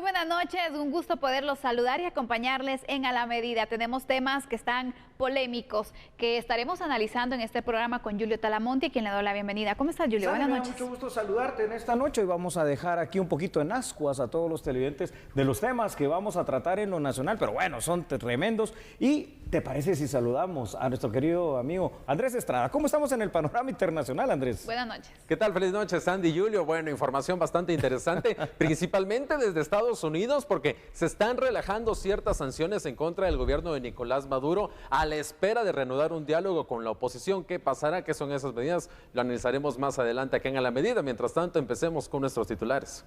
buenas noches, un gusto poderlos saludar y acompañarles en A la Medida. Tenemos temas que están polémicos, que estaremos analizando en este programa con Julio Talamonte, quien le doy la bienvenida. ¿Cómo estás, Julio? Buenas noches. Mucho gusto saludarte en esta noche y vamos a dejar aquí un poquito en ascuas a todos los televidentes de los temas que vamos a tratar en lo nacional, pero bueno, son tremendos. Y ¿te parece si saludamos a nuestro querido amigo Andrés Estrada? ¿Cómo estamos en el panorama internacional, Andrés? Buenas noches. ¿Qué tal? Feliz noche, Sandy y Julio. Bueno, información bastante interesante, principalmente desde Estados Unidos, porque se están relajando ciertas sanciones en contra del gobierno de Nicolás Maduro a la espera de reanudar un diálogo con la oposición. ¿Qué pasará? ¿Qué son esas medidas? Lo analizaremos más adelante aquí en A la Medida. Mientras tanto, empecemos con nuestros titulares.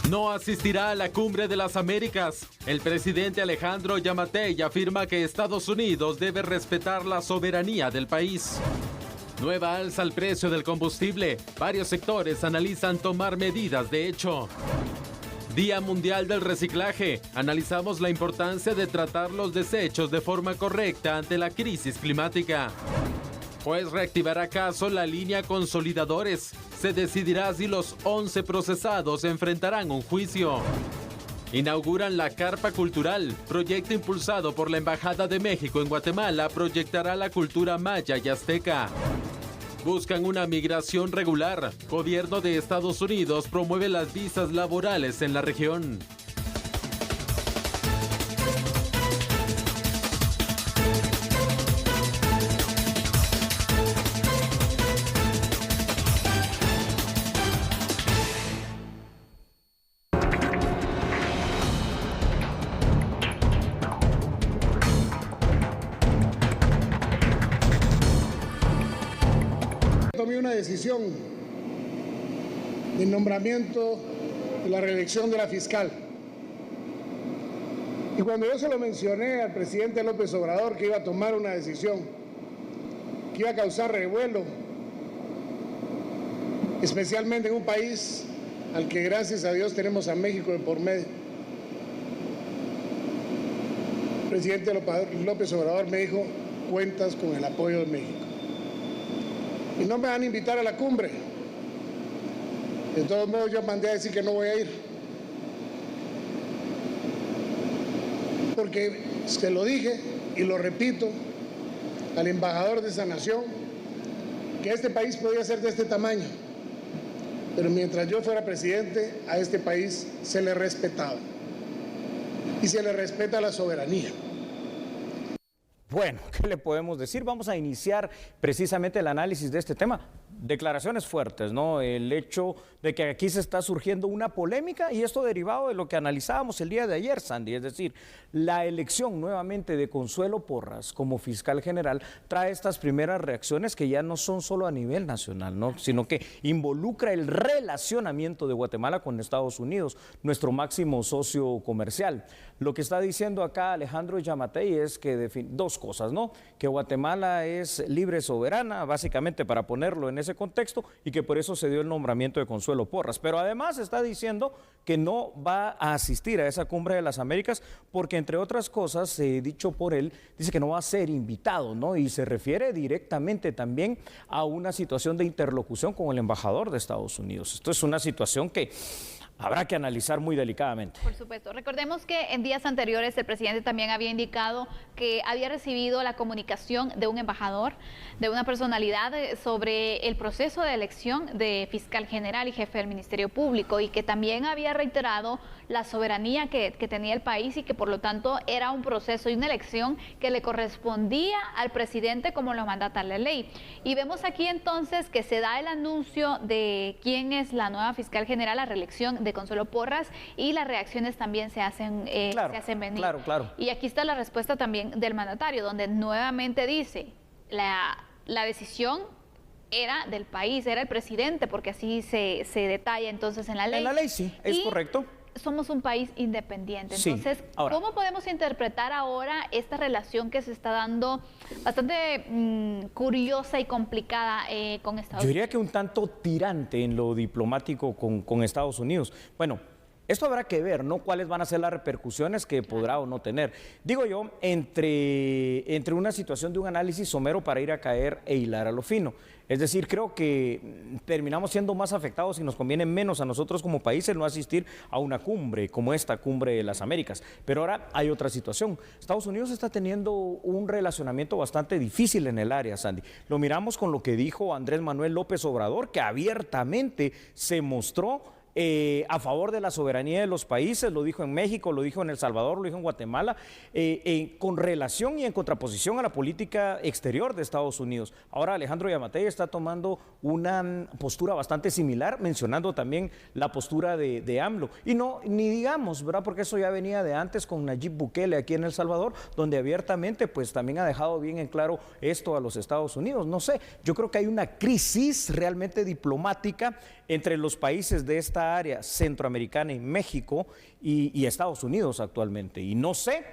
No asistirá a la Cumbre de las Américas. El presidente Alejandro Yamatei afirma que Estados Unidos debe respetar la soberanía del país. Nueva alza al precio del combustible. Varios sectores analizan tomar medidas de hecho. Día Mundial del Reciclaje. Analizamos la importancia de tratar los desechos de forma correcta ante la crisis climática. Juez reactivará caso la línea Consolidadores. Se decidirá si los 11 procesados enfrentarán un juicio. Inauguran la Carpa Cultural. Proyecto impulsado por la Embajada de México en Guatemala proyectará la cultura maya y azteca. Buscan una migración regular. Gobierno de Estados Unidos promueve las visas laborales en la región. Tomé una decisión de nombramiento de la reelección de la fiscal. Y cuando yo se lo mencioné al presidente López Obrador que iba a tomar una decisión que iba a causar revuelo, especialmente en un país al que gracias a Dios tenemos a México de por medio, el presidente López Obrador me dijo: cuentas con el apoyo de México. Y no me van a invitar a la cumbre. De todos modos, yo mandé a decir que no voy a ir. Porque se lo dije y lo repito al embajador de esa nación, que este país podía ser de este tamaño. Pero mientras yo fuera presidente, a este país se le respetaba. Y se le respeta la soberanía. Bueno, ¿qué le podemos decir? Vamos a iniciar precisamente el análisis de este tema. Declaraciones fuertes, ¿no? El hecho de que aquí se está surgiendo una polémica y esto derivado de lo que analizábamos el día de ayer, Sandy, es decir, la elección nuevamente de Consuelo Porras como fiscal general trae estas primeras reacciones que ya no son solo a nivel nacional, ¿no? Sino que involucra el relacionamiento de Guatemala con Estados Unidos, nuestro máximo socio comercial. Lo que está diciendo acá Alejandro Yamatei es que dos cosas, ¿no? Que Guatemala es libre, soberana, básicamente para ponerlo en ese contexto, y que por eso se dio el nombramiento de Consuelo Porras. Pero además está diciendo que no va a asistir a esa Cumbre de las Américas porque, entre otras cosas, dicho por él, dice que no va a ser invitado, ¿no? Y se refiere directamente también a una situación de interlocución con el embajador de Estados Unidos. Esto es una situación que habrá que analizar muy delicadamente. Por supuesto. Recordemos que en días anteriores el presidente también había indicado que había recibido la comunicación de un embajador, de una personalidad sobre el proceso de elección de fiscal general y jefe del Ministerio Público, y que también había reiterado la soberanía que tenía el país y que por lo tanto era un proceso y una elección que le correspondía al presidente como lo mandata la ley. Y vemos aquí entonces que se da el anuncio de quién es la nueva fiscal general, la reelección de Consuelo Porras, y las reacciones también se hacen venir. Claro. Y aquí está la respuesta también del mandatario, donde nuevamente dice la decisión era del país, era el presidente, porque así se detalla entonces en la ley. En la ley sí, es correcto. Somos un país independiente. Entonces, sí. Ahora, ¿cómo podemos interpretar ahora esta relación que se está dando bastante curiosa y complicada con Estados Unidos? Yo diría que un tanto tirante en lo diplomático con Estados Unidos. Bueno, esto habrá que ver, ¿no? Cuáles van a ser las repercusiones que podrá o no tener. Digo yo, entre una situación de un análisis somero para ir a caer e hilar a lo fino. Es decir, creo que terminamos siendo más afectados y nos conviene menos a nosotros como países no asistir a una cumbre como esta cumbre de las Américas. Pero ahora hay otra situación. Estados Unidos está teniendo un relacionamiento bastante difícil en el área, Sandy. Lo miramos con lo que dijo Andrés Manuel López Obrador, que abiertamente se mostró a favor de la soberanía de los países, lo dijo en México, lo dijo en El Salvador, lo dijo en Guatemala, con relación y en contraposición a la política exterior de Estados Unidos. Ahora Alejandro Yamatei está tomando una postura bastante similar, mencionando también la postura de AMLO. Y no, ni digamos, ¿verdad? Porque eso ya venía de antes con Nayib Bukele aquí en El Salvador, donde abiertamente pues también ha dejado bien en claro esto a los Estados Unidos. No sé, yo creo que hay una crisis realmente diplomática entre los países de esta área centroamericana y México y Estados Unidos actualmente. Y no sé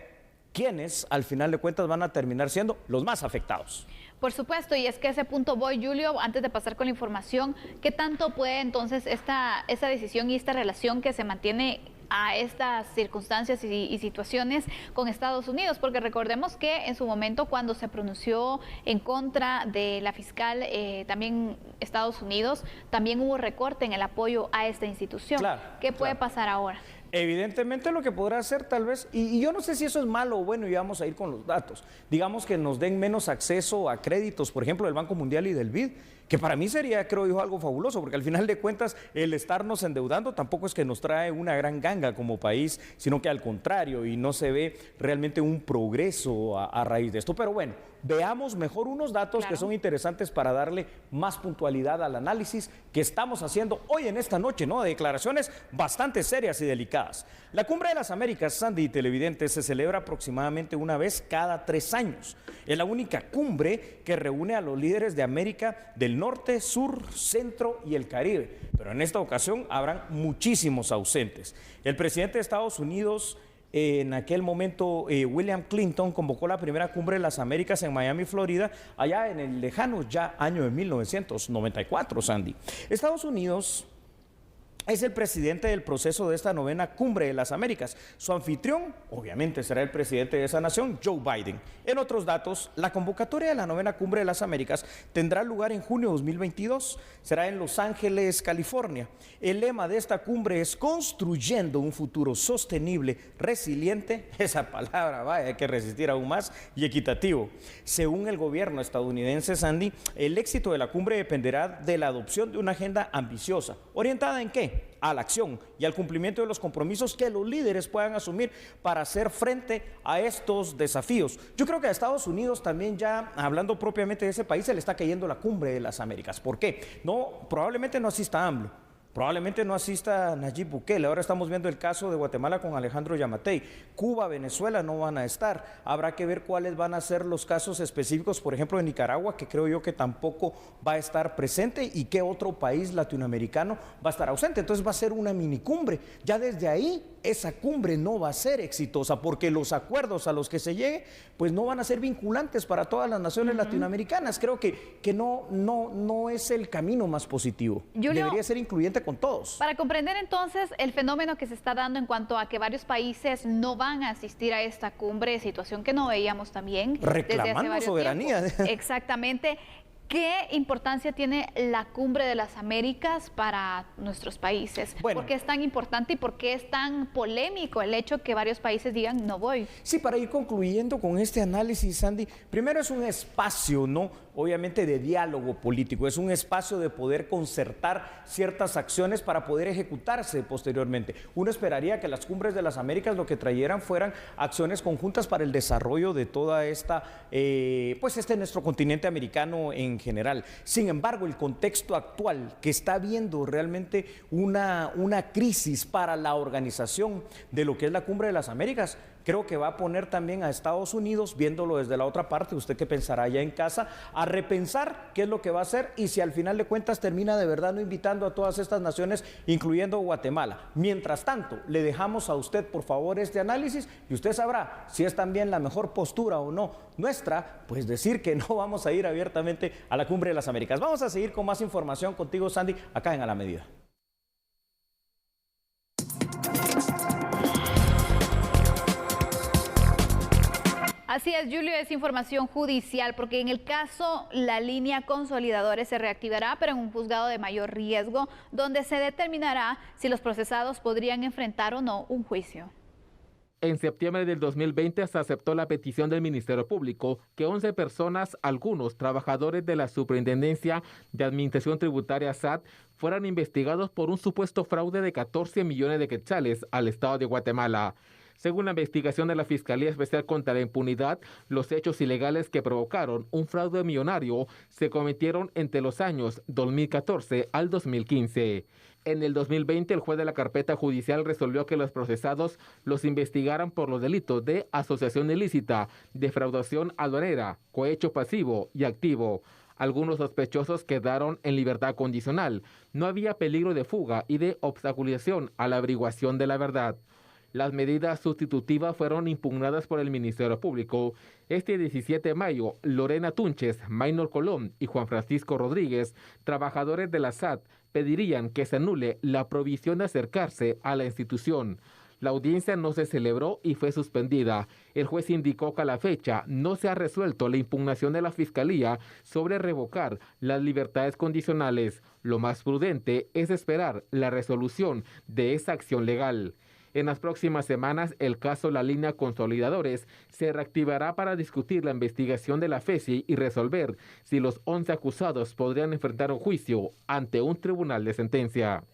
quiénes al final de cuentas van a terminar siendo los más afectados. Por supuesto, y es que a ese punto voy, Julio, antes de pasar con la información, ¿qué tanto puede entonces esta decisión y esta relación que se mantiene a estas circunstancias y situaciones con Estados Unidos? Porque recordemos que en su momento cuando se pronunció en contra de la fiscal también Estados Unidos, también hubo recorte en el apoyo a esta institución. Claro, ¿Qué puede pasar ahora? Evidentemente lo que podrá hacer tal vez, y yo no sé si eso es malo o bueno, y vamos a ir con los datos, digamos que nos den menos acceso a créditos, por ejemplo, del Banco Mundial y del BID, que para mí sería, creo yo, algo fabuloso, porque al final de cuentas el estarnos endeudando tampoco es que nos trae una gran ganga como país, sino que al contrario, y no se ve realmente un progreso a raíz de esto. Pero bueno, veamos mejor unos datos que son interesantes para darle más puntualidad al análisis que estamos haciendo hoy en esta noche, ¿no? De declaraciones bastante serias y delicadas. La Cumbre de las Américas, Sandy y televidentes, se celebra aproximadamente una vez cada 3 años. Es la única cumbre que reúne a los líderes de América del Norte, Sur, Centro y el Caribe. Pero en esta ocasión habrán muchísimos ausentes. El presidente de Estados Unidos, en aquel momento, William Clinton, convocó la primera cumbre de las Américas en Miami, Florida, allá en el lejano ya año de 1994, Sandy. Estados Unidos es el presidente del proceso de esta 9ª Cumbre de las Américas. Su anfitrión, obviamente, será el presidente de esa nación, Joe Biden. En otros datos, la convocatoria de la 9ª Cumbre de las Américas tendrá lugar en junio de 2022. Será en Los Ángeles, California. El lema de esta cumbre es construyendo un futuro sostenible, resiliente, esa palabra, vaya, hay que resistir aún más, y equitativo. Según el gobierno estadounidense, Sandy, el éxito de la cumbre dependerá de la adopción de una agenda ambiciosa. ¿Orientada en qué? A la acción y al cumplimiento de los compromisos que los líderes puedan asumir para hacer frente a estos desafíos. Yo creo que a Estados Unidos también, ya hablando propiamente de ese país, se le está cayendo la Cumbre de las Américas. ¿Por qué? No, probablemente no asista AMLO. Probablemente no asista Nayib Bukele. Ahora estamos viendo el caso de Guatemala con Alejandro Yamatei. Cuba, Venezuela no van a estar. Habrá que ver cuáles van a ser los casos específicos, por ejemplo, de Nicaragua, que creo yo que tampoco va a estar presente, y qué otro país latinoamericano va a estar ausente. Entonces va a ser una minicumbre. Ya desde ahí esa cumbre no va a ser exitosa, porque los acuerdos a los que se llegue pues no van a ser vinculantes para todas las naciones latinoamericanas. Creo que no es el camino más positivo. Julio, debería ser incluyente con todos. Para comprender entonces el fenómeno que se está dando en cuanto a que varios países no van a asistir a esta cumbre, situación que no veíamos también reclamando soberanía. Exactamente. ¿Qué importancia tiene la Cumbre de las Américas para nuestros países? Bueno, ¿por qué es tan importante y por qué es tan polémico el hecho que varios países digan no voy? Sí, para ir concluyendo con este análisis, Sandy, primero es un espacio, ¿no? Obviamente de diálogo político, es un espacio de poder concertar ciertas acciones para poder ejecutarse posteriormente. Uno esperaría que las cumbres de las Américas lo que trayeran fueran acciones conjuntas para el desarrollo de toda esta, pues nuestro continente americano en general. Sin embargo, el contexto actual que está viendo realmente una crisis para la organización de lo que es la Cumbre de las Américas, creo que va a poner también a Estados Unidos, viéndolo desde la otra parte, usted que pensará allá en casa, a repensar qué es lo que va a hacer y si al final de cuentas termina de verdad no invitando a todas estas naciones, incluyendo Guatemala. Mientras tanto, le dejamos a usted, por favor, este análisis y usted sabrá si es también la mejor postura o no nuestra, pues decir que no vamos a ir abiertamente a la Cumbre de las Américas. Vamos a seguir con más información contigo, Sandy, acá en A la Medida. Así es, Julio, es información judicial, porque en el caso la línea Consolidadores se reactivará, pero en un juzgado de mayor riesgo, donde se determinará si los procesados podrían enfrentar o no un juicio. En septiembre del 2020 se aceptó la petición del Ministerio Público que 11 personas, algunos trabajadores de la Superintendencia de Administración Tributaria SAT, fueran investigados por un supuesto fraude de 14 millones de quetzales al Estado de Guatemala. Según la investigación de la Fiscalía Especial contra la Impunidad, los hechos ilegales que provocaron un fraude millonario se cometieron entre los años 2014 al 2015. En el 2020, el juez de la carpeta judicial resolvió que los procesados los investigaran por los delitos de asociación ilícita, defraudación aduanera, cohecho pasivo y activo. Algunos sospechosos quedaron en libertad condicional. No había peligro de fuga y de obstaculización a la averiguación de la verdad. Las medidas sustitutivas fueron impugnadas por el Ministerio Público. Este 17 de mayo, Lorena Tunches, Maynor Colón y Juan Francisco Rodríguez, trabajadores de la SAT, pedirían que se anule la prohibición de acercarse a la institución. La audiencia no se celebró y fue suspendida. El juez indicó que a la fecha no se ha resuelto la impugnación de la Fiscalía sobre revocar las libertades condicionales. Lo más prudente es esperar la resolución de esa acción legal. En las próximas semanas, el caso La Línea Consolidadores se reactivará para discutir la investigación de la FECI y resolver si los 11 acusados podrían enfrentar un juicio ante un tribunal de sentencia.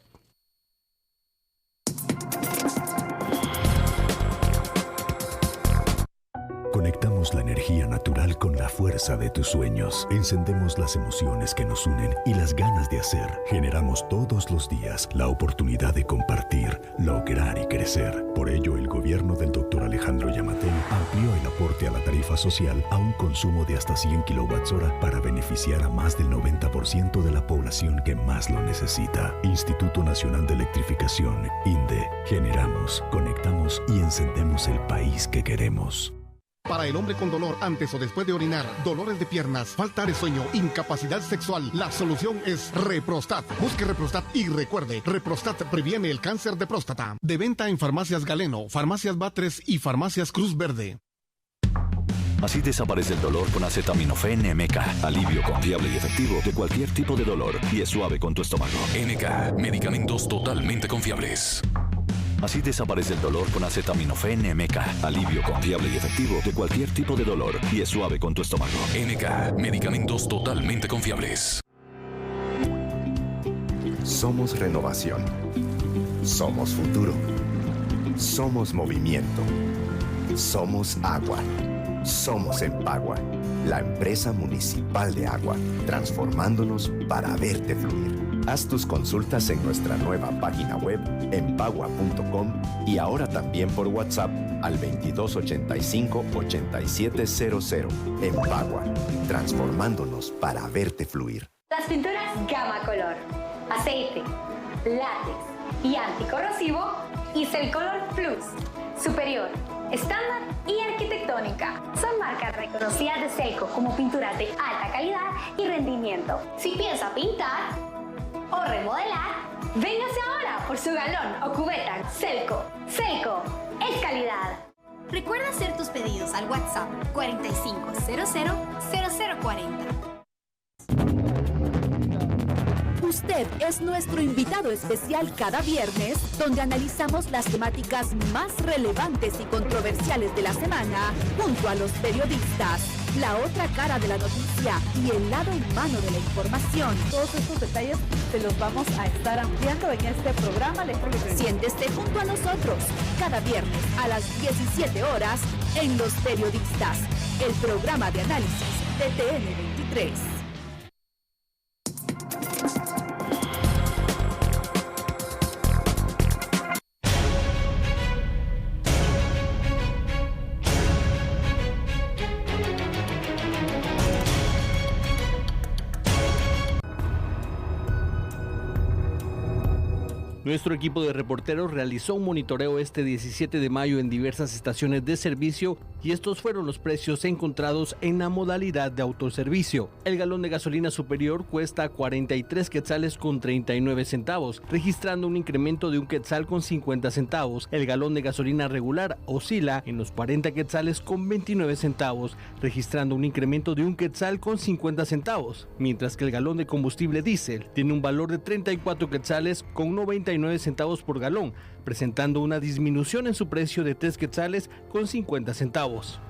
Conectamos la energía natural con la fuerza de tus sueños. Encendemos las emociones que nos unen y las ganas de hacer. Generamos todos los días la oportunidad de compartir, lograr y crecer. Por ello, el gobierno del Dr. Alejandro Yamatei amplió el aporte a la tarifa social a un consumo de hasta 100 kWh para beneficiar a más del 90% de la población que más lo necesita. Instituto Nacional de Electrificación, INDE. Generamos, conectamos y encendemos el país que queremos. Para el hombre con dolor antes o después de orinar, dolores de piernas, falta de sueño, incapacidad sexual, la solución es Reprostat. Busque Reprostat y recuerde, Reprostat previene el cáncer de próstata. De venta en Farmacias Galeno, Farmacias Batres y Farmacias Cruz Verde. Así desaparece el dolor con acetaminofén MK. Alivio confiable y efectivo de cualquier tipo de dolor y es suave con tu estómago. MK, medicamentos totalmente confiables. Así desaparece el dolor con acetaminofén MK. Alivio confiable y efectivo de cualquier tipo de dolor y es suave con tu estómago. MK, medicamentos totalmente confiables. Somos renovación. Somos futuro. Somos movimiento. Somos agua. Somos Empagua, la empresa municipal de agua, transformándonos para verte fluir. Haz tus consultas en nuestra nueva página web, empagua.com, y ahora también por WhatsApp al 2285-8700. Empagua, transformándonos para verte fluir. Las pinturas Gama Color, aceite, látex y anticorrosivo y Celcolor Plus, superior, estándar y arquitectónica. Son marcas reconocidas de Celco como pinturas de alta calidad y rendimiento. Si piensa pintar o remodelar, véngase ahora por su galón o cubeta. Celco. Celco es calidad. Recuerda hacer tus pedidos al WhatsApp 4500-0040. Usted es nuestro invitado especial cada viernes, donde analizamos las temáticas más relevantes y controversiales de la semana, junto a los periodistas, la otra cara de la noticia y el lado humano de la información. Todos estos detalles se los vamos a estar ampliando en este programa. Siéntese junto a nosotros, cada viernes a las 17 horas, en Los Periodistas, el programa de análisis de TN23. Nuestro equipo de reporteros realizó un monitoreo este 17 de mayo en diversas estaciones de servicio y estos fueron los precios encontrados en la modalidad de autoservicio. El galón de gasolina superior cuesta 43 quetzales con 39 centavos, registrando un incremento de 1 quetzal con 50 centavos. El galón de gasolina regular oscila en los 40 quetzales con 29 centavos, registrando un incremento de 1 quetzal con 50 centavos, mientras que el galón de combustible diésel tiene un valor de 34 quetzales con 99 centavos por galón, presentando una disminución en su precio de 3 quetzales con 50 centavos.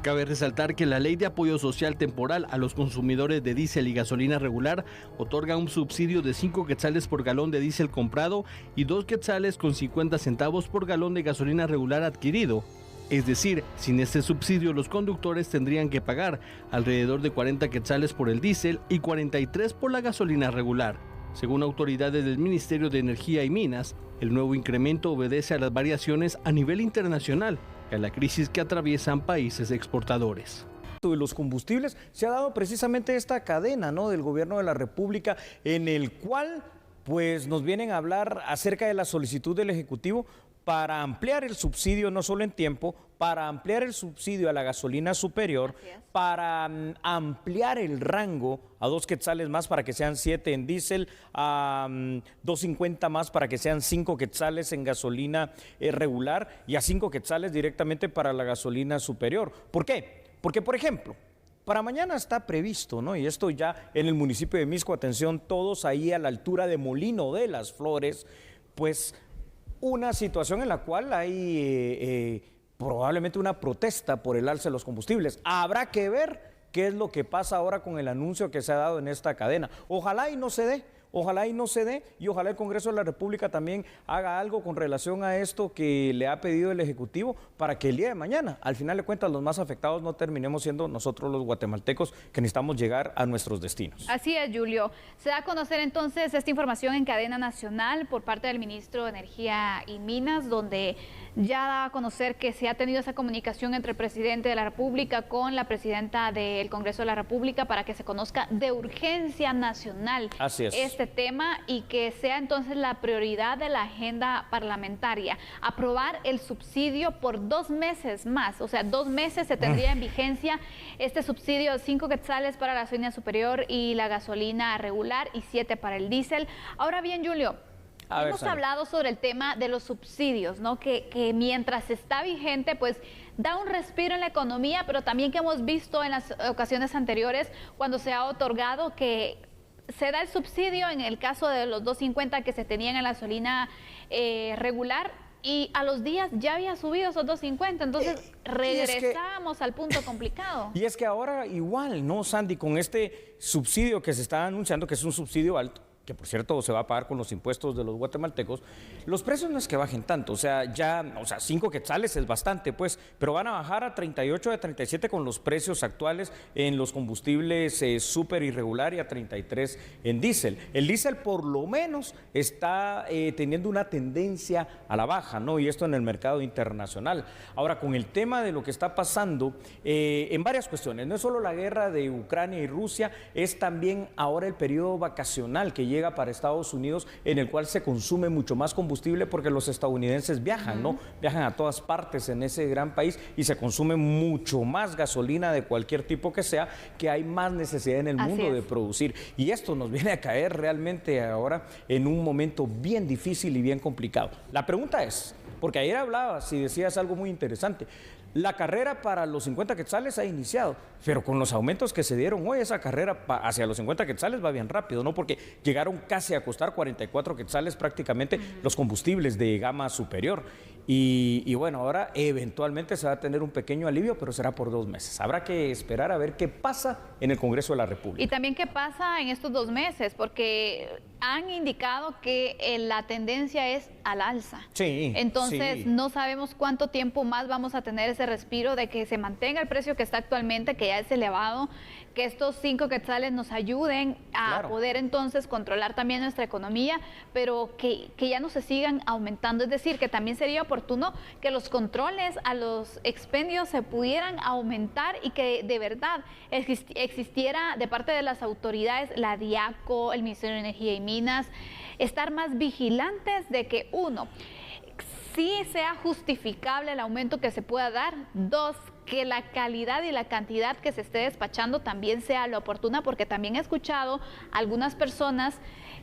Cabe resaltar que la Ley de Apoyo Social Temporal a los consumidores de diésel y gasolina regular otorga un subsidio de 5 quetzales por galón de diésel comprado y 2 quetzales con 50 centavos por galón de gasolina regular adquirido. Es decir, sin este subsidio los conductores tendrían que pagar alrededor de 40 quetzales por el diésel y 43 por la gasolina regular. Según autoridades del Ministerio de Energía y Minas, el nuevo incremento obedece a las variaciones a nivel internacional y a la crisis que atraviesan países exportadores. De los combustibles se ha dado precisamente esta cadena, ¿no?, del gobierno de la República, en el cual pues nos vienen a hablar acerca de la solicitud del Ejecutivo para ampliar el subsidio no solo en tiempo, para ampliar el subsidio a la gasolina superior, para ampliar el rango a 2 quetzales más para que sean 7 en diésel, a 2.50 más para que sean 5 quetzales en gasolina regular y a 5 quetzales directamente para la gasolina superior. ¿Por qué? Porque, por ejemplo, para mañana está previsto, ¿no?, y esto ya en el municipio de Mixco, atención todos ahí a la altura de Molino de las Flores, pues una situación en la cual hay probablemente una protesta por el alza de los combustibles. Habrá que ver qué es lo que pasa ahora con el anuncio que se ha dado en esta cadena. Ojalá y no se dé. Ojalá y no se dé y ojalá el Congreso de la República también haga algo con relación a esto que le ha pedido el Ejecutivo para que el día de mañana, al final de cuentas, los más afectados no terminemos siendo nosotros los guatemaltecos que necesitamos llegar a nuestros destinos. Así es, Julio. Se da a conocer entonces esta información en cadena nacional por parte del Ministro de Energía y Minas, donde ya da a conocer que se ha tenido esa comunicación entre el Presidente de la República con la Presidenta del Congreso de la República para que se conozca de urgencia nacional. Así es. Este tema y que sea entonces la prioridad de la agenda parlamentaria, aprobar el subsidio por 2 meses más, o sea, 2 meses se tendría en vigencia este subsidio de 5 quetzales para la gasolina superior y la gasolina regular y 7 para el diésel. Ahora bien, Julio, hemos hablado sobre el tema de los subsidios, ¿no? Que mientras está vigente, pues da un respiro en la economía, pero también que hemos visto en las ocasiones anteriores cuando se ha otorgado que se da el subsidio en el caso de los 2.50 que se tenían en la gasolina regular y a los días ya había subido esos 2.50, entonces regresamos al punto complicado. Y es que ahora igual, ¿no, Sandy? Con este subsidio que se está anunciando, que es un subsidio alto, que por cierto se va a pagar con los impuestos de los guatemaltecos, los precios no es que bajen tanto, o sea, 5 quetzales es bastante, pues, pero van a bajar a 38, a 37 con los precios actuales en los combustibles súper irregular y a 33 en diésel. El diésel por lo menos está teniendo una tendencia a la baja, ¿no? Y esto en el mercado internacional. Ahora, con el tema de lo que está pasando en varias cuestiones, no es solo la guerra de Ucrania y Rusia, es también ahora el periodo vacacional que llega para Estados Unidos, en el cual se consume mucho más combustible porque los estadounidenses viajan, ¿no? Viajan a todas partes en ese gran país y se consume mucho más gasolina de cualquier tipo que sea, que hay más necesidad en el mundo de producir. Y esto nos viene a caer realmente ahora en un momento bien difícil y bien complicado. La pregunta es, porque ayer hablabas y decías algo muy interesante, la carrera para los 50 quetzales ha iniciado, pero con los aumentos que se dieron hoy, esa carrera hacia los 50 quetzales va bien rápido, ¿no? Porque llegaron casi a costar 44 quetzales prácticamente los combustibles de gama superior. Y bueno, ahora eventualmente se va a tener un pequeño alivio, pero será por 2 meses. Habrá que esperar a ver qué pasa en el Congreso de la República. Y también qué pasa en estos 2 meses, porque han indicado que la tendencia es al alza. Sí. Entonces, no sabemos cuánto tiempo más vamos a tener ese respiro de que se mantenga el precio que está actualmente, que ya es elevado, que estos 5 quetzales nos ayuden a poder entonces controlar también nuestra economía, pero que ya no se sigan aumentando. Es decir, que también sería oportuno que los controles a los expendios se pudieran aumentar y que de verdad existiera de parte de las autoridades, la DIACO, el Ministerio de Energía y Minas, estar más vigilantes de que, uno, sí sea justificable el aumento que se pueda dar. Dos, que la calidad y la cantidad que se esté despachando también sea la oportuna, porque también he escuchado algunas personas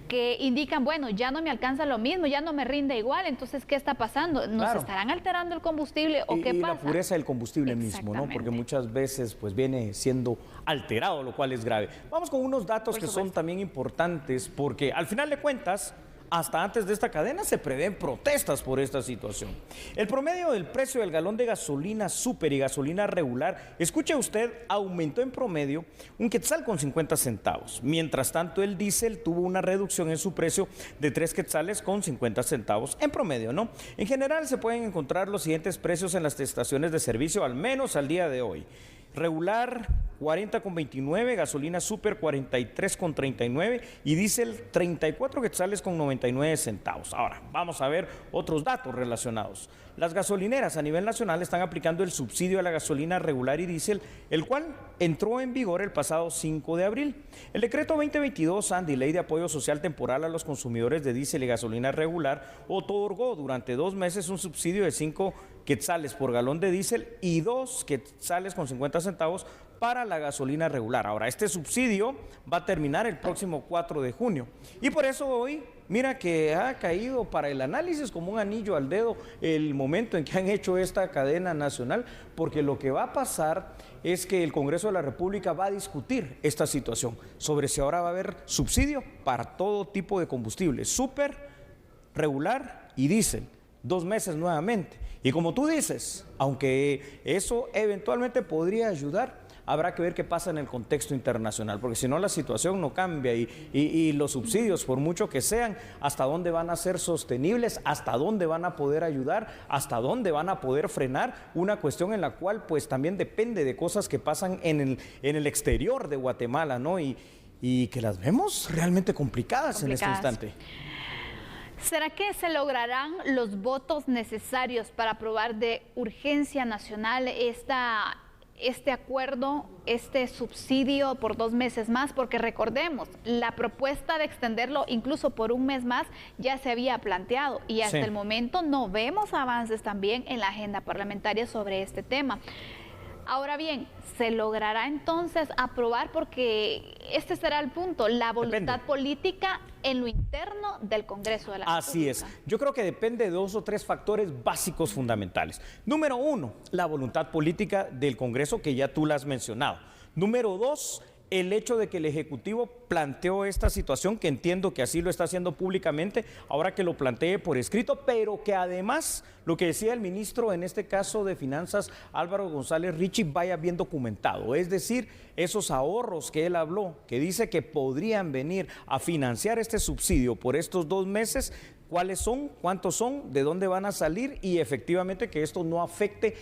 que indican, bueno, ya no me alcanza lo mismo, ya no me rinde igual, entonces, ¿qué está pasando? ¿Nos estarán alterando el combustible o qué pasa? Y la pureza del combustible mismo, ¿no? Porque muchas veces pues viene siendo alterado, lo cual es grave. Vamos con unos datos que son también importantes, porque al final de cuentas, hasta antes de esta cadena se prevén protestas por esta situación. El promedio del precio del galón de gasolina súper y gasolina regular, escuche usted, aumentó en promedio 1 quetzal con 50 centavos. Mientras tanto, el diésel tuvo una reducción en su precio de 3 quetzales con 50 centavos en promedio, ¿no? En general se pueden encontrar los siguientes precios en las estaciones de servicio, al menos al día de hoy. Regular 40,29, gasolina súper 43,39 y diésel 34 quetzales con 99 centavos. Ahora, vamos a ver otros datos relacionados. Las gasolineras a nivel nacional están aplicando el subsidio a la gasolina regular y diésel, el cual entró en vigor el pasado 5 de abril. El decreto 2022, Andy, Ley de Apoyo Social Temporal a los consumidores de diésel y gasolina regular, otorgó durante 2 meses un subsidio de 5 quetzales por galón de diésel y 2 quetzales con 50 centavos para la gasolina regular. Ahora, este subsidio va a terminar el próximo 4 de junio. Y por eso hoy, mira que ha caído para el análisis como un anillo al dedo el momento en que han hecho esta cadena nacional, porque lo que va a pasar es que el Congreso de la República va a discutir esta situación sobre si ahora va a haber subsidio para todo tipo de combustibles, súper, regular y diésel. 2 meses nuevamente. Y como tú dices, aunque eso eventualmente podría ayudar, habrá que ver qué pasa en el contexto internacional, porque si no la situación no cambia y los subsidios, por mucho que sean, hasta dónde van a ser sostenibles, hasta dónde van a poder ayudar, hasta dónde van a poder frenar una cuestión en la cual pues también depende de cosas que pasan en el exterior de Guatemala, ¿no? Y que las vemos realmente complicadas en este instante. ¿Será que se lograrán los votos necesarios para aprobar de urgencia nacional este acuerdo, este subsidio por 2 meses más? Porque recordemos, la propuesta de extenderlo incluso por 1 mes más ya se había planteado y hasta el momento no vemos avances también en la agenda parlamentaria sobre este tema. Ahora bien, ¿se logrará entonces aprobar? Porque este será el punto, la voluntad política en lo interno del Congreso de la República. Así es. Yo creo que depende de 2 o 3 factores básicos fundamentales. Número 1, la voluntad política del Congreso, que ya tú la has mencionado. Número 2, el hecho de que el Ejecutivo planteó esta situación, que entiendo que así lo está haciendo públicamente, ahora que lo plantee por escrito, pero que además, lo que decía el ministro, en este caso de Finanzas, Álvaro González Richie, vaya bien documentado. Es decir, esos ahorros que él habló, que dice que podrían venir a financiar este subsidio por estos 2 meses, cuáles son, cuántos son, de dónde van a salir y efectivamente que esto no afecte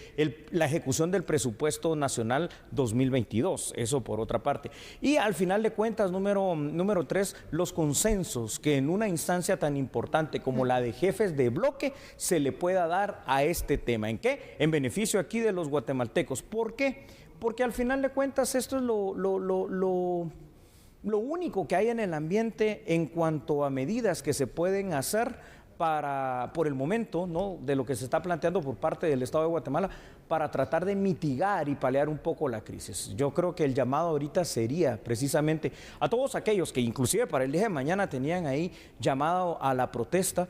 la ejecución del presupuesto nacional 2022, eso por otra parte. Y al final de cuentas, número 3, los consensos que en una instancia tan importante como la de jefes de bloque se le pueda dar a este tema. ¿En qué? En beneficio aquí de los guatemaltecos. ¿Por qué? Porque al final de cuentas esto es lo único que hay en el ambiente en cuanto a medidas que se pueden hacer por el momento, ¿no?, de lo que se está planteando por parte del Estado de Guatemala para tratar de mitigar y paliar un poco la crisis. Yo creo que el llamado ahorita sería precisamente a todos aquellos que inclusive para el día de mañana tenían ahí llamado a la protesta,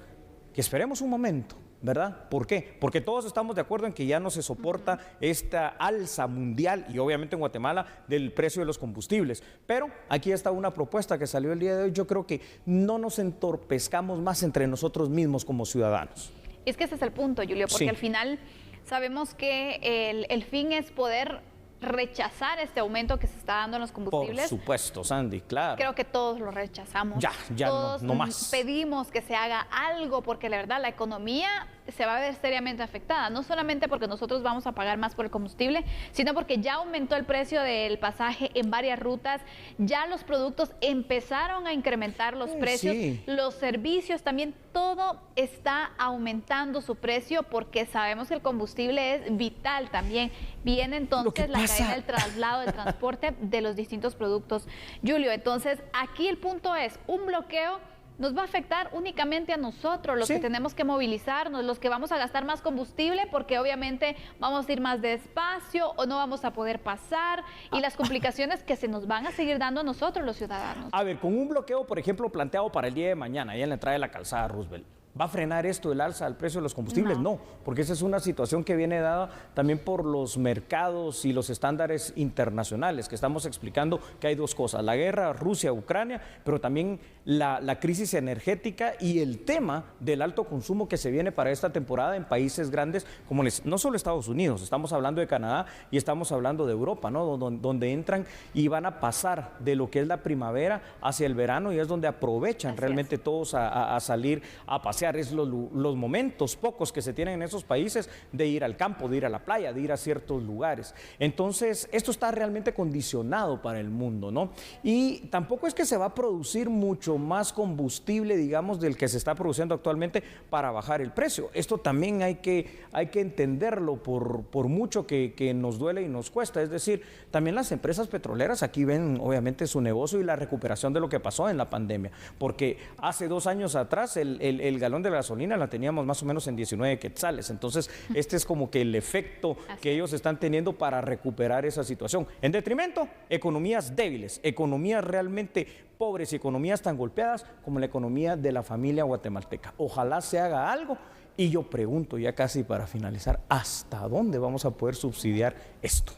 que esperemos un momento, ¿verdad? ¿Por qué? Porque todos estamos de acuerdo en que ya no se soporta esta alza mundial y obviamente en Guatemala del precio de los combustibles. Pero aquí está una propuesta que salió el día de hoy. Yo creo que no nos entorpezcamos más entre nosotros mismos como ciudadanos. Es que ese es el punto, Julio, porque al final sabemos que el fin es poder rechazar este aumento que se está dando en los combustibles. Por supuesto, Sandy, claro. Creo que todos lo rechazamos. Ya todos no más. Pedimos que se haga algo porque la verdad la economía se va a ver seriamente afectada, no solamente porque nosotros vamos a pagar más por el combustible, sino porque ya aumentó el precio del pasaje en varias rutas, ya los productos empezaron a incrementar los precios, los servicios también, todo está aumentando su precio porque sabemos que el combustible es vital también. Viene entonces la cadena del traslado, del transporte de los distintos productos. Julio, entonces aquí el punto es, un bloqueo nos va a afectar únicamente a nosotros, los que tenemos que movilizarnos, los que vamos a gastar más combustible porque obviamente vamos a ir más despacio o no vamos a poder pasar y las complicaciones que se nos van a seguir dando a nosotros los ciudadanos. A ver, con un bloqueo, por ejemplo, planteado para el día de mañana, ahí en la entrada de la calzada Roosevelt, ¿va a frenar esto el alza del precio de los combustibles? No, porque esa es una situación que viene dada también por los mercados y los estándares internacionales, que estamos explicando que hay dos cosas, la guerra Rusia-Ucrania, pero también la crisis energética y el tema del alto consumo que se viene para esta temporada en países grandes como no solo Estados Unidos, estamos hablando de Canadá y estamos hablando de Europa, ¿no? Donde entran y van a pasar de lo que es la primavera hacia el verano y es donde aprovechan realmente todos a salir a pasear. Es los momentos pocos que se tienen en esos países de ir al campo, de ir a la playa, de ir a ciertos lugares. Entonces, esto está realmente condicionado para el mundo, ¿no? Y tampoco es que se va a producir mucho más combustible, digamos, del que se está produciendo actualmente para bajar el precio. Esto también hay que entenderlo por mucho que nos duele y nos cuesta. Es decir, también las empresas petroleras aquí ven, obviamente, su negocio y la recuperación de lo que pasó en la pandemia. Porque hace 2 años atrás el galón de la gasolina la teníamos más o menos en 19 quetzales. Entonces, este es como que el efecto que ellos están teniendo para recuperar esa situación. En detrimento, economías débiles, economías realmente pobres y economías tan golpeadas como la economía de la familia guatemalteca. Ojalá se haga algo. Y yo pregunto, ya casi para finalizar, ¿hasta dónde vamos a poder subsidiar esto?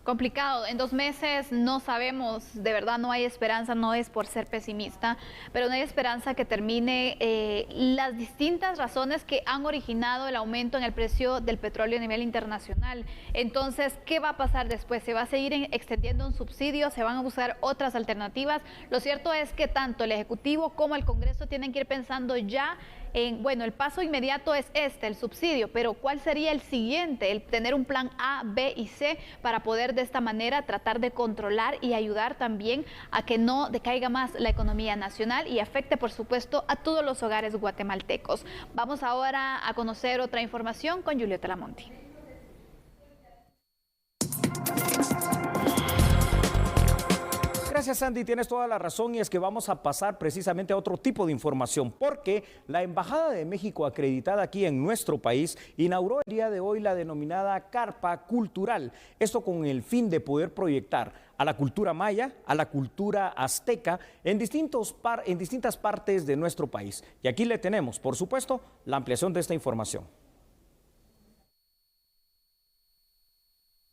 Complicado, en 2 meses no sabemos, de verdad no hay esperanza, no es por ser pesimista, pero no hay esperanza que termine las distintas razones que han originado el aumento en el precio del petróleo a nivel internacional. Entonces, ¿qué va a pasar después? ¿Se va a seguir extendiendo un subsidio? ¿Se van a buscar otras alternativas? Lo cierto es que tanto el Ejecutivo como el Congreso tienen que ir pensando ya en, bueno, el paso inmediato es el subsidio, pero ¿cuál sería el siguiente? El tener un plan A, B y C para poder de esta manera tratar de controlar y ayudar también a que no decaiga más la economía nacional y afecte, por supuesto, a todos los hogares guatemaltecos. Vamos ahora a conocer otra información con Julio Talamonti. Gracias, Sandy, tienes toda la razón y es que vamos a pasar precisamente a otro tipo de información porque la Embajada de México acreditada aquí en nuestro país inauguró el día de hoy la denominada Carpa Cultural, esto con el fin de poder proyectar a la cultura maya, a la cultura azteca en distintas partes de nuestro país. Y aquí le tenemos, por supuesto, la ampliación de esta información.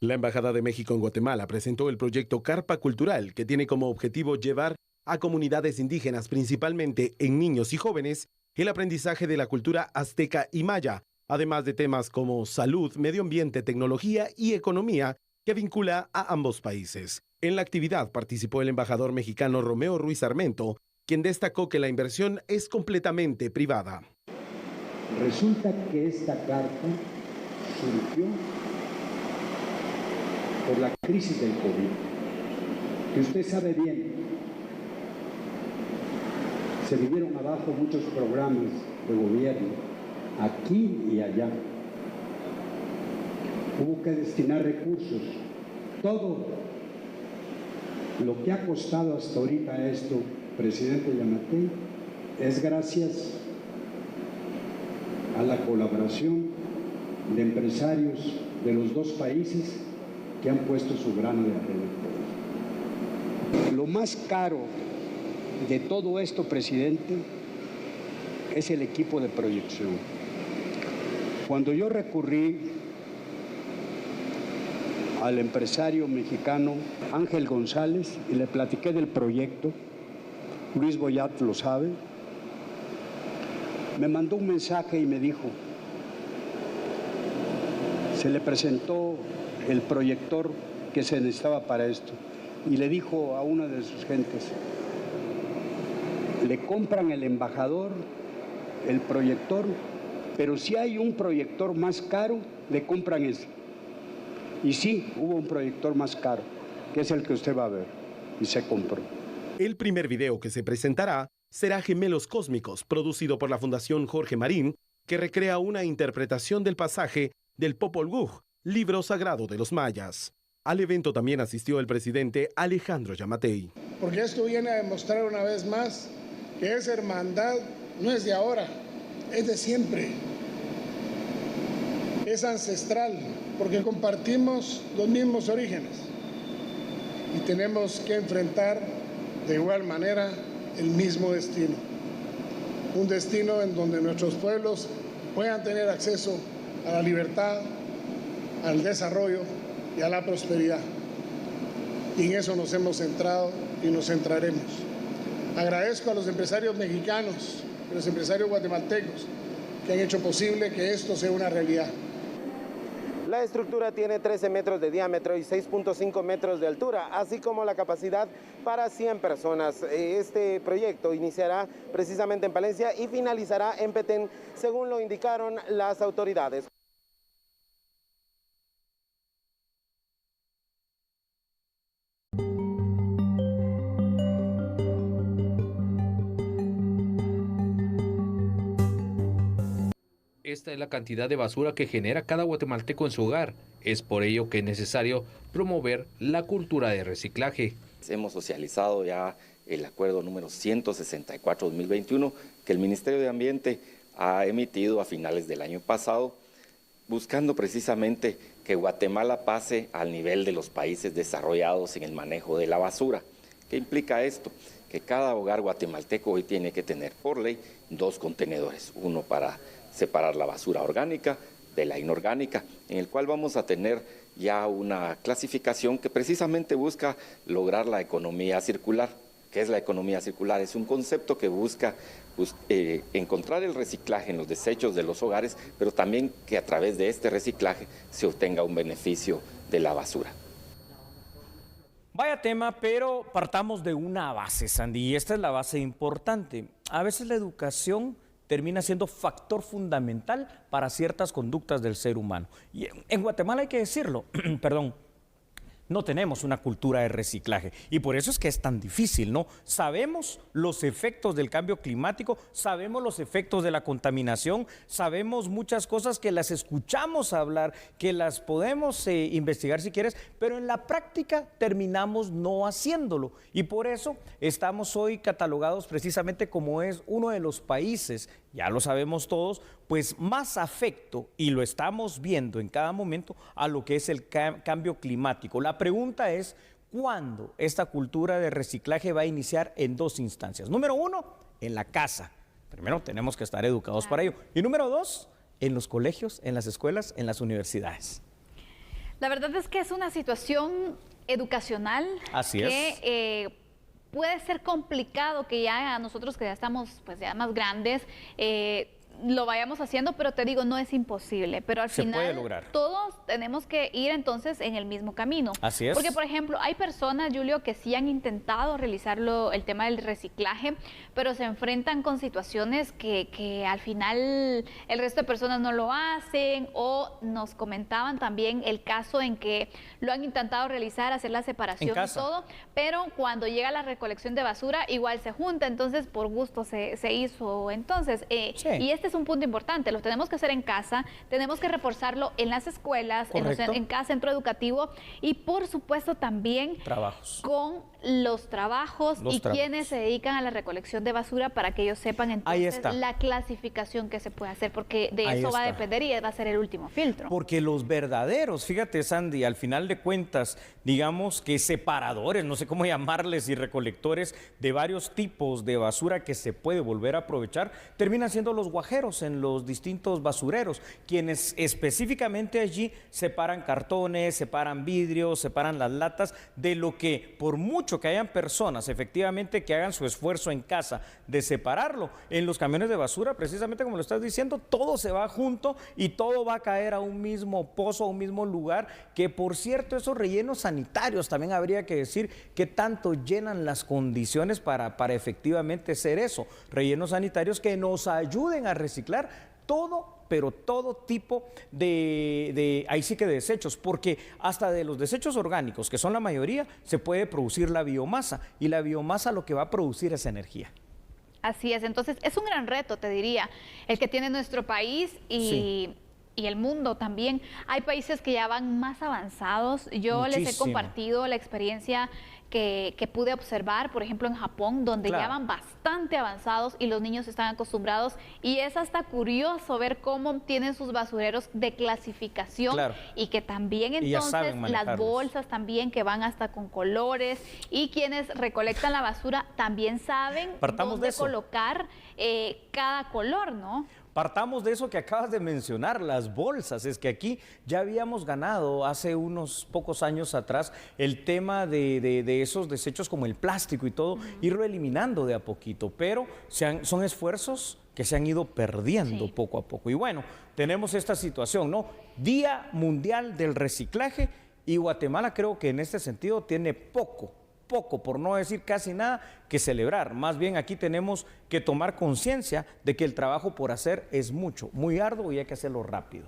La Embajada de México en Guatemala presentó el proyecto Carpa Cultural, que tiene como objetivo llevar a comunidades indígenas, principalmente en niños y jóvenes, el aprendizaje de la cultura azteca y maya, además de temas como salud, medio ambiente, tecnología y economía, que vincula a ambos países. En la actividad participó el embajador mexicano Romeo Ruiz Armento, quien destacó que la inversión es completamente privada. Resulta que esta carta surgió por la crisis del COVID, que usted sabe bien, se vinieron abajo muchos programas de gobierno, aquí y allá. Hubo que destinar recursos. Todo lo que ha costado hasta ahorita esto, presidente Yamatei, es gracias a la colaboración de empresarios de los dos países que han puesto su grano de arena. Lo más caro de todo esto, presidente, es el equipo de proyección. Cuando yo recurrí al empresario mexicano Ángel González y le platiqué del proyecto, Luis Boyat lo sabe, me mandó un mensaje y me dijo, se le presentó el proyector que se necesitaba para esto y le dijo a una de sus gentes, le compran el embajador el proyector pero si hay un proyector más caro, le compran ese. Y sí, hubo un proyector más caro, que es el que usted va a ver, y se compró. El primer video que se presentará será Gemelos Cósmicos, producido por la Fundación Jorge Marín, que recrea una interpretación del pasaje del Popol Vuh, libro sagrado de los mayas. Al evento también asistió el presidente Alejandro Yamatei. Porque esto viene a demostrar una vez más que esa hermandad no es de ahora, es de siempre. Es ancestral, porque compartimos los mismos orígenes. Y tenemos que enfrentar de igual manera el mismo destino. Un destino en donde nuestros pueblos puedan tener acceso a la libertad, al desarrollo y a la prosperidad. Y en eso nos hemos centrado y nos centraremos. Agradezco a los empresarios mexicanos, a los empresarios guatemaltecos, que han hecho posible que esto sea una realidad. La estructura tiene 13 metros de diámetro y 6.5 metros de altura, así como la capacidad para 100 personas. Este proyecto iniciará precisamente en Palencia y finalizará en Petén, según lo indicaron las autoridades. Esta es la cantidad de basura que genera cada guatemalteco en su hogar. Es por ello que es necesario promover la cultura de reciclaje. Hemos socializado ya el acuerdo número 164-2021 que el Ministerio de Ambiente ha emitido a finales del año pasado, buscando precisamente que Guatemala pase al nivel de los países desarrollados en el manejo de la basura. ¿Qué implica esto? Que cada hogar guatemalteco hoy tiene que tener por ley 2 contenedores, uno para separar la basura orgánica de la inorgánica, en el cual vamos a tener ya una clasificación que precisamente busca lograr la economía circular. ¿Qué es la economía circular? Es un concepto que busca encontrar el reciclaje en los desechos de los hogares, pero también que a través de este reciclaje se obtenga un beneficio de la basura. Vaya tema, pero partamos de una base, Sandy, y esta es la base importante. A veces la educación termina siendo factor fundamental para ciertas conductas del ser humano. Y en Guatemala hay que decirlo, perdón, no tenemos una cultura de reciclaje y por eso es que es tan difícil, ¿no? Sabemos los efectos del cambio climático, sabemos los efectos de la contaminación, sabemos muchas cosas que las escuchamos hablar, que las podemos investigar si quieres, pero en la práctica terminamos no haciéndolo y por eso estamos hoy catalogados precisamente como es uno de los países, ya lo sabemos todos, pues más afecto, y lo estamos viendo en cada momento, a lo que es el cambio climático. La pregunta es, ¿cuándo esta cultura de reciclaje va a iniciar? En 2 instancias. Número 1, en la casa. Primero, tenemos que estar educados para ello. Y número 2, en los colegios, en las escuelas, en las universidades. La verdad es que es una situación educacional. Así que puede ser complicado que ya nosotros que ya estamos pues ya más grandes lo vayamos haciendo, pero te digo, no es imposible, pero al final puede lograr. Todos tenemos que ir entonces en el mismo camino. Así es. Porque, por ejemplo, hay personas, Julio, que sí han intentado realizarlo, el tema del reciclaje, pero se enfrentan con situaciones que al final el resto de personas no lo hacen, o nos comentaban también el caso en que lo han intentado realizar, hacer la separación y todo, pero cuando llega la recolección de basura igual se junta, entonces por gusto se hizo. Entonces, sí. Y este es un punto importante, lo tenemos que hacer en casa, tenemos que reforzarlo en las escuelas, en cada centro educativo y por supuesto también con los trabajos quienes se dedican a la recolección de basura para que ellos sepan entonces la clasificación que se puede hacer, porque de eso va a depender y va a ser el último filtro. Porque los verdaderos, fíjate Sandy, al final de cuentas, digamos que separadores, no sé cómo llamarles, y recolectores de varios tipos de basura que se puede volver a aprovechar, terminan siendo los guajeros en los distintos basureros, quienes específicamente allí separan cartones, separan vidrios, separan las latas, de lo que por mucho que hayan personas efectivamente que hagan su esfuerzo en casa de separarlo, en los camiones de basura, precisamente como lo estás diciendo, todo se va junto y todo va a caer a un mismo pozo, a un mismo lugar, que por cierto esos rellenos sanitarios también habría que decir que tanto llenan las condiciones para efectivamente ser eso, rellenos sanitarios que nos ayuden a reciclar todo, pero todo tipo ahí sí que de desechos, porque hasta de los desechos orgánicos, que son la mayoría, se puede producir la biomasa, y la biomasa lo que va a producir es energía. Así es, entonces es un gran reto, te diría, el que tiene nuestro país y el mundo también. Hay países que ya van más avanzados. Yo les he compartido la experiencia que pude observar, por ejemplo, en Japón, donde ya van bastante avanzados y los niños están acostumbrados, y es hasta curioso ver cómo tienen sus basureros de clasificación y que también entonces las bolsas también que van hasta con colores, y quienes recolectan la basura también saben dónde colocar cada color, ¿no? Partamos de eso que acabas de mencionar, las bolsas. Es que aquí ya habíamos ganado hace unos pocos años atrás el tema de esos desechos como el plástico y todo, irlo eliminando de a poquito, pero son esfuerzos que se han ido perdiendo poco a poco. Y bueno, tenemos esta situación, ¿no? Día Mundial del Reciclaje, y Guatemala creo que en este sentido tiene poco, por no decir casi nada, que celebrar. Más bien aquí tenemos que tomar conciencia de que el trabajo por hacer es mucho, muy arduo, y hay que hacerlo rápido.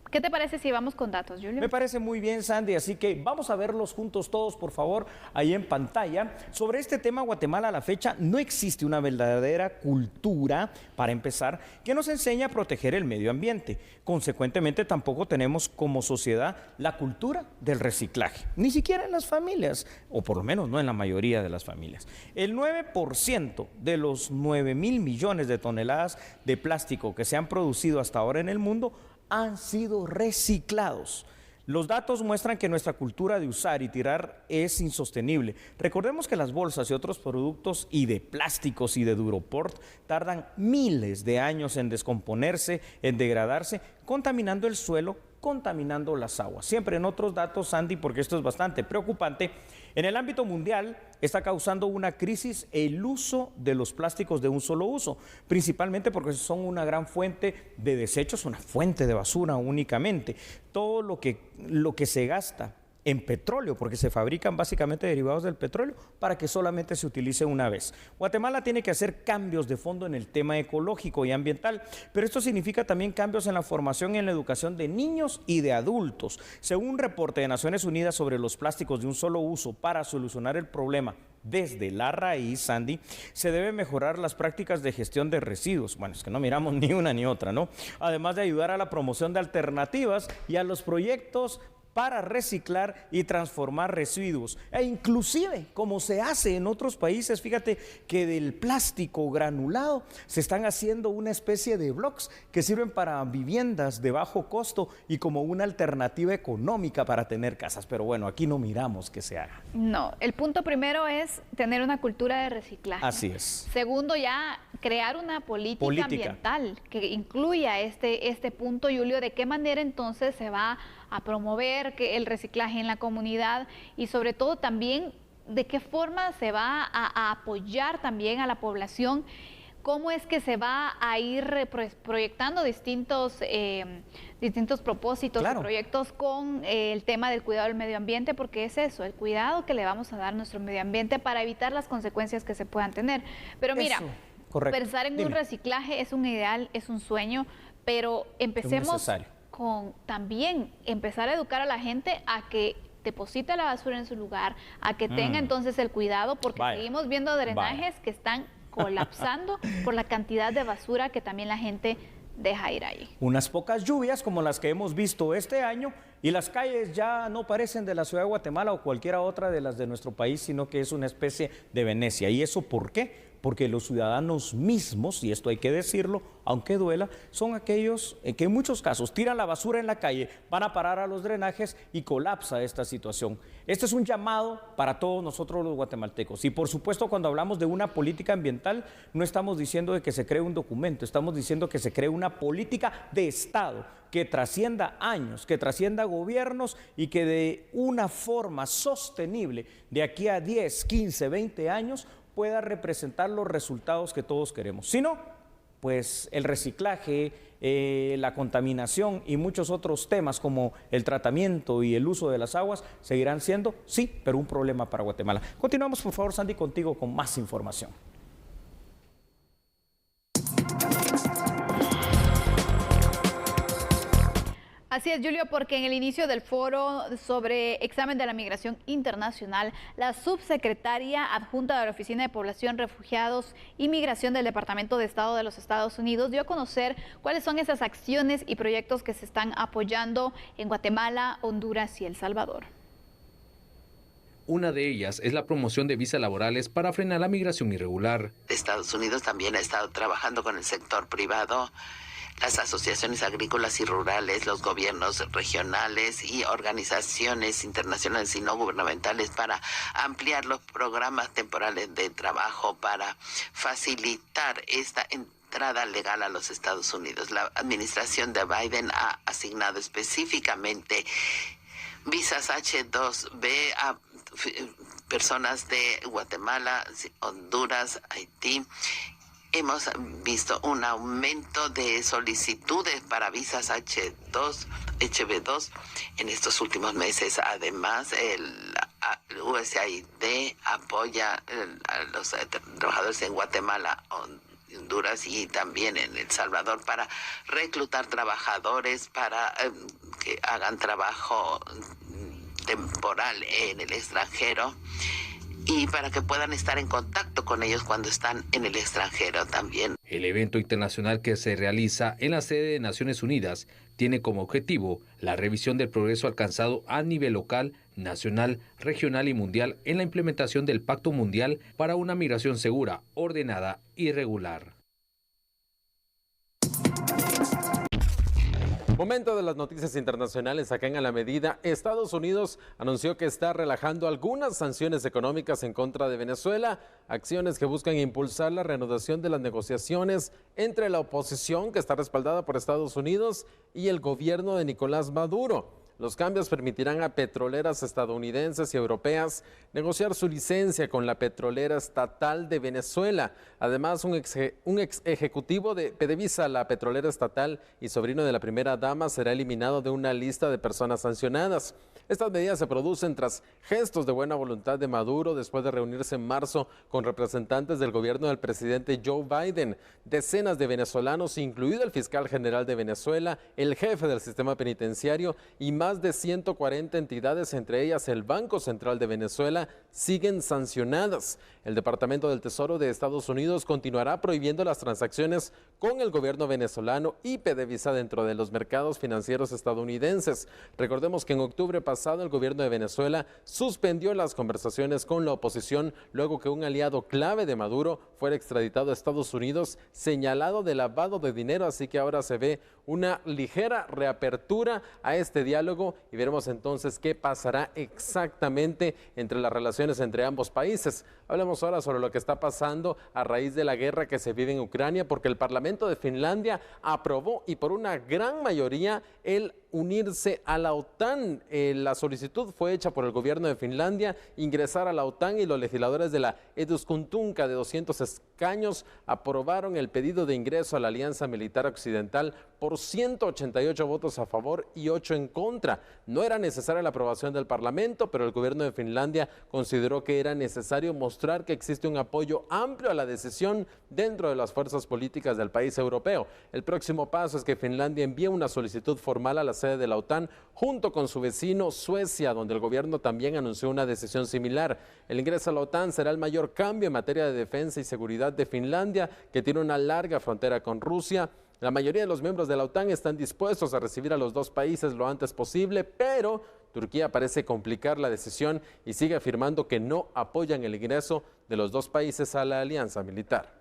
¿Qué te parece si vamos con datos, Julio? Me parece muy bien, Sandy, así que vamos a verlos juntos todos, por favor, ahí en pantalla. Sobre este tema, Guatemala a la fecha no existe una verdadera cultura, para empezar, que nos enseñe a proteger el medio ambiente. Consecuentemente, tampoco tenemos como sociedad la cultura del reciclaje, ni siquiera en las familias, o por lo menos no en la mayoría de las familias. El 9% de los 9.000 millones de toneladas de plástico que se han producido hasta ahora en el mundo han sido reciclados. Los datos muestran que nuestra cultura de usar y tirar es insostenible. Recordemos que las bolsas y otros productos y de plásticos y de Duroport tardan miles de años en descomponerse, en degradarse, contaminando el suelo, contaminando las aguas. Siempre en otros datos, Sandy, porque esto es bastante preocupante, en el ámbito mundial está causando una crisis el uso de los plásticos de un solo uso, principalmente porque son una gran fuente de desechos, una fuente de basura únicamente. Todo lo que se gasta en petróleo, porque se fabrican básicamente derivados del petróleo para que solamente se utilice una vez. Guatemala tiene que hacer cambios de fondo en el tema ecológico y ambiental, pero esto significa también cambios en la formación y en la educación de niños y de adultos. Según un reporte de Naciones Unidas sobre los plásticos de un solo uso, para solucionar el problema desde la raíz, Sandy, se debe mejorar las prácticas de gestión de residuos. Bueno, es que no miramos ni una ni otra, ¿no? Además de ayudar a la promoción de alternativas y a los proyectos para reciclar y transformar residuos, e inclusive como se hace en otros países. Fíjate que del plástico granulado se están haciendo una especie de blocks que sirven para viviendas de bajo costo y como una alternativa económica para tener casas, pero bueno, aquí no miramos que se haga. No, el punto primero es tener una cultura de reciclaje. Así es. Segundo, ya crear una política ambiental que incluya este punto, Julio, de qué manera entonces se va a promover el reciclaje en la comunidad, y sobre todo también de qué forma se va a apoyar también a la población, cómo es que se va a ir proyectando distintos propósitos y proyectos con el tema del cuidado del medio ambiente, porque es eso, el cuidado que le vamos a dar a nuestro medio ambiente para evitar las consecuencias que se puedan tener. Pero mira, pensar en un reciclaje es un ideal, es un sueño, pero empecemos con también empezar a educar a la gente a que deposite la basura en su lugar, a que tenga entonces el cuidado, porque seguimos viendo drenajes que están colapsando por la cantidad de basura que también la gente deja ir ahí. Unas pocas lluvias como las que hemos visto este año y las calles ya no parecen de la ciudad de Guatemala o cualquiera otra de las de nuestro país, sino que es una especie de Venecia. ¿Y eso por qué? Porque los ciudadanos mismos, y esto hay que decirlo, aunque duela, son aquellos que en muchos casos tiran la basura en la calle, van a parar a los drenajes y colapsa esta situación. Este es un llamado para todos nosotros los guatemaltecos. Y por supuesto, cuando hablamos de una política ambiental, no estamos diciendo de que se cree un documento, estamos diciendo que se cree una política de Estado que trascienda años, que trascienda gobiernos y que de una forma sostenible de aquí a 10, 15, 20 años pueda representar los resultados que todos queremos. Si no, pues el reciclaje, la contaminación y muchos otros temas como el tratamiento y el uso de las aguas seguirán siendo, sí, pero un problema para Guatemala. Continuamos, por favor, Sandy, contigo con más información. Así es, Julio, porque en el inicio del foro sobre examen de la migración internacional, la subsecretaria adjunta de la Oficina de Población, Refugiados y Migración del Departamento de Estado de los Estados Unidos dio a conocer cuáles son esas acciones y proyectos que se están apoyando en Guatemala, Honduras y El Salvador. Una de ellas es la promoción de visas laborales para frenar la migración irregular. Estados Unidos también ha estado trabajando con el sector privado, las asociaciones agrícolas y rurales, los gobiernos regionales y organizaciones internacionales y no gubernamentales para ampliar los programas temporales de trabajo para facilitar esta entrada legal a los Estados Unidos. La administración de Biden ha asignado específicamente visas H-2B a personas de Guatemala, Honduras, Haití. Hemos visto un aumento de solicitudes para visas HB2 en estos últimos meses. Además, el USAID apoya a los trabajadores en Guatemala, Honduras y también en El Salvador para reclutar trabajadores para que hagan trabajo temporal en el extranjero y para que puedan estar en contacto con ellos cuando están en el extranjero también. El evento internacional que se realiza en la sede de Naciones Unidas tiene como objetivo la revisión del progreso alcanzado a nivel local, nacional, regional y mundial en la implementación del Pacto Mundial para una migración segura, ordenada y regular. Momento de las noticias internacionales acá en A la Medida. Estados Unidos anunció que está relajando algunas sanciones económicas en contra de Venezuela, acciones que buscan impulsar la reanudación de las negociaciones entre la oposición, que está respaldada por Estados Unidos, y el gobierno de Nicolás Maduro. Los cambios permitirán a petroleras estadounidenses y europeas negociar su licencia con la petrolera estatal de Venezuela. Además, un ex ejecutivo de PDVSA, la petrolera estatal y sobrino de la primera dama, será eliminado de una lista de personas sancionadas. Estas medidas se producen tras gestos de buena voluntad de Maduro después de reunirse en marzo con representantes del gobierno del presidente Joe Biden. Decenas de venezolanos, incluido el fiscal general de Venezuela, el jefe del sistema penitenciario y más de 140 entidades, entre ellas el Banco Central de Venezuela, siguen sancionadas. El Departamento del Tesoro de Estados Unidos continuará prohibiendo las transacciones con el gobierno venezolano y PDVSA dentro de los mercados financieros estadounidenses. Recordemos que en octubre pasado el gobierno de Venezuela suspendió las conversaciones con la oposición luego que un aliado clave de Maduro fuera extraditado a Estados Unidos señalado de lavado de dinero, así que ahora se ve una ligera reapertura a este diálogo y veremos entonces qué pasará exactamente entre las relaciones entre ambos países. Hablemos ahora sobre lo que está pasando a raíz de la guerra que se vive en Ucrania, porque el Parlamento de Finlandia aprobó y por una gran mayoría el unirse a la OTAN. La solicitud fue hecha por el gobierno de Finlandia, ingresar a la OTAN, y los legisladores de la Eduskuntunka de 200 escaños aprobaron el pedido de ingreso a la Alianza Militar Occidental por 188 votos a favor y 8 en contra. No era necesaria la aprobación del Parlamento, pero el gobierno de Finlandia consideró que era necesario mostrar que existe un apoyo amplio a la decisión dentro de las fuerzas políticas del país europeo. El próximo paso es que Finlandia envíe una solicitud formal a la sede de la OTAN junto con su vecino Suecia, donde el gobierno también anunció una decisión similar. El ingreso a la OTAN será el mayor cambio en materia de defensa y seguridad de Finlandia, que tiene una larga frontera con Rusia. La mayoría de los miembros de la OTAN están dispuestos a recibir a los dos países lo antes posible, pero Turquía parece complicar la decisión y sigue afirmando que no apoyan el ingreso de los dos países a la alianza militar.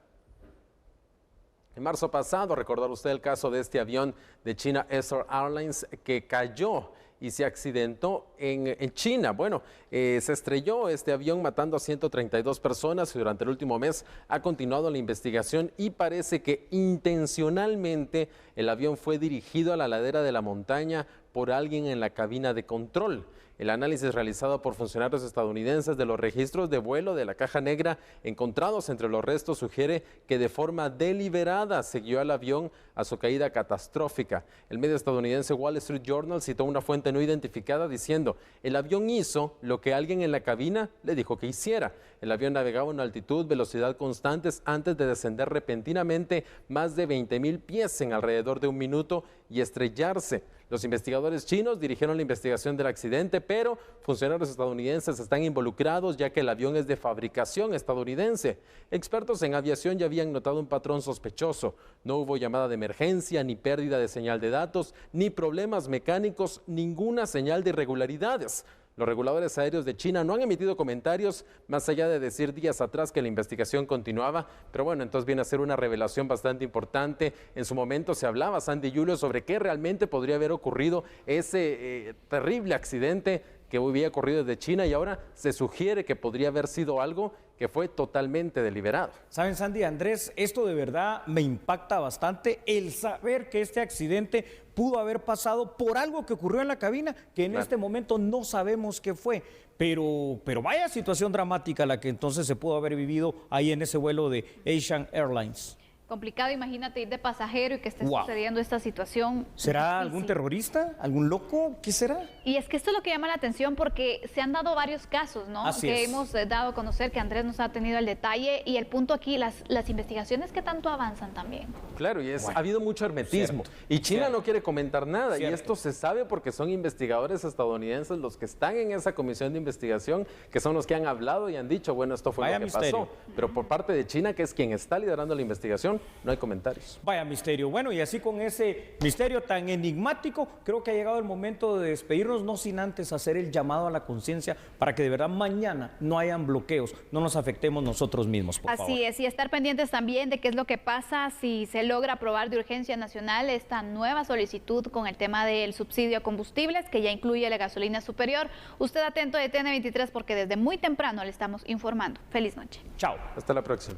En marzo pasado, recordar usted el caso de este avión de China Eastern Airlines que cayó y se accidentó en China. Bueno, se estrelló este avión matando a 132 personas y durante el último mes ha continuado la investigación y parece que intencionalmente el avión fue dirigido a la ladera de la montaña por alguien en la cabina de control. El análisis realizado por funcionarios estadounidenses de los registros de vuelo de la caja negra encontrados entre los restos sugiere que de forma deliberada siguió al avión a su caída catastrófica. El medio estadounidense Wall Street Journal citó una fuente no identificada diciendo: el avión hizo lo que alguien en la cabina le dijo que hiciera. El avión navegaba a una altitud, velocidad constantes antes de descender repentinamente más de 20,000 pies en alrededor de un minuto y estrellarse. Los investigadores chinos dirigieron la investigación del accidente, pero funcionarios estadounidenses están involucrados ya que el avión es de fabricación estadounidense. Expertos en aviación ya habían notado un patrón sospechoso. No hubo llamada de emergencia, ni pérdida de señal de datos, ni problemas mecánicos, ninguna señal de irregularidades. Los reguladores aéreos de China no han emitido comentarios, más allá de decir días atrás que la investigación continuaba, pero bueno, entonces viene a ser una revelación bastante importante. En su momento se hablaba, Sandy y Julio, sobre qué realmente podría haber ocurrido ese terrible accidente que había ocurrido desde China, y ahora se sugiere que podría haber sido algo que fue totalmente deliberado. Saben, Sandy y Andrés, esto de verdad me impacta bastante, el saber que este accidente pudo haber pasado por algo que ocurrió en la cabina, que en este momento no sabemos qué fue. Pero vaya situación dramática la que entonces se pudo haber vivido ahí en ese vuelo de Asian Airlines. Complicado, imagínate ir de pasajero y que esté sucediendo esta situación. ¿Será algún terrorista? ¿Algún loco? ¿Qué será? Y es que esto es lo que llama la atención porque se han dado varios casos, ¿no? Que hemos dado a conocer, que Andrés nos ha tenido el detalle, y el punto aquí, las investigaciones que tanto avanzan también. Claro, y ha habido mucho hermetismo. Y China no quiere comentar nada, y esto se sabe porque son investigadores estadounidenses los que están en esa comisión de investigación, que son los que han hablado y han dicho, bueno, esto fue lo que pasó. Pero por parte de China, que es quien está liderando la investigación, no hay comentarios. Vaya misterio. Bueno, y así con ese misterio tan enigmático, creo que ha llegado el momento de despedirnos, no sin antes hacer el llamado a la conciencia para que de verdad mañana no hayan bloqueos, no nos afectemos nosotros mismos, por favor. Así es, y estar pendientes también de qué es lo que pasa si se logra aprobar de urgencia nacional esta nueva solicitud con el tema del subsidio a combustibles, que ya incluye la gasolina superior. Usted atento de TN23 porque desde muy temprano le estamos informando. Feliz noche. Chao. Hasta la próxima.